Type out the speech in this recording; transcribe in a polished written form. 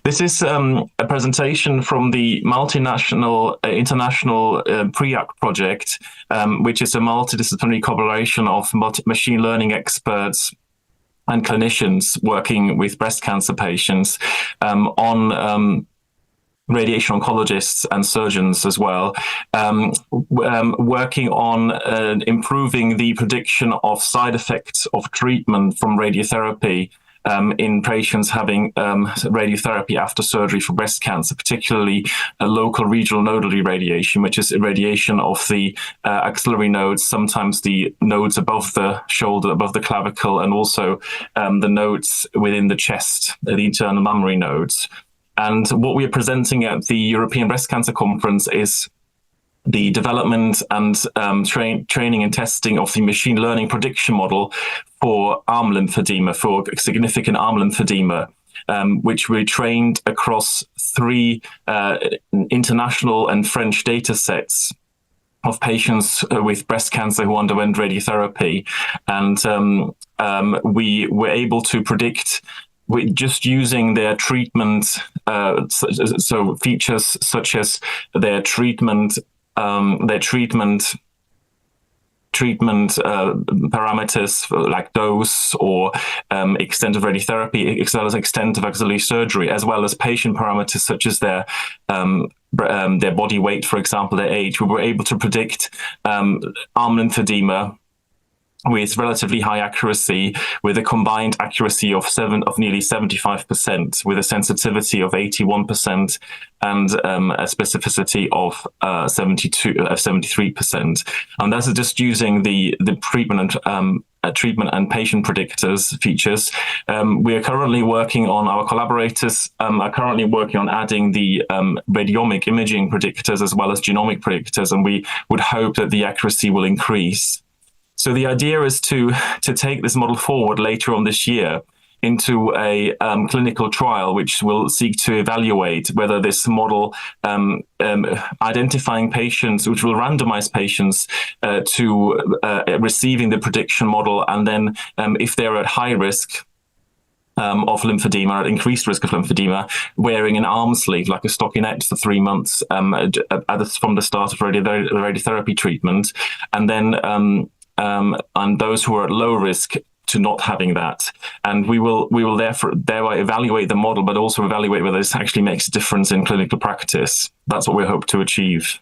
This is a presentation from the multinational international PREACT project, which is a multidisciplinary collaboration of machine learning experts and clinicians working with breast cancer patients on radiation oncologists and surgeons as well, working on improving the prediction of side effects of treatment from radiotherapy in patients having radiotherapy after surgery for breast cancer, particularly local regional nodal irradiation, which is irradiation of the axillary nodes, sometimes the nodes above the shoulder, above the clavicle, and also the nodes within the chest, the internal mammary nodes. And what we are presenting at the European Breast Cancer Conference is the development and training and testing of the machine learning prediction model for arm lymphedema, for significant arm lymphedema, which we trained across 3 international and French data sets of patients with breast cancer who underwent radiotherapy. And we were able to predict, just using their treatment, so features such as their treatment parameters like dose or extent of radiotherapy, as well as extent of axillary surgery, as well as patient parameters such as their body weight, for example, their age. We were able to predict arm lymphedema with relatively high accuracy, with a combined accuracy of nearly 75%, with a sensitivity of 81% and a specificity of 73%. And that's just using the treatment and patient predictors features. We are currently working on, our collaborators are currently working on adding the radiomic imaging predictors as well as genomic predictors, and we would hope that the accuracy will increase. So the idea is to take this model forward later on this year into a clinical trial, which will seek to evaluate whether this model, identifying patients, which will randomize patients to receiving the prediction model, and then if they're at high risk of lymphedema, increased risk of lymphedema, wearing an arm sleeve like a stockinette for 3 months from the start of radiotherapy treatment, and then and those who are at low risk to not having that. And we will thereby evaluate the model, but also evaluate whether this actually makes a difference in clinical practice. That's what we hope to achieve.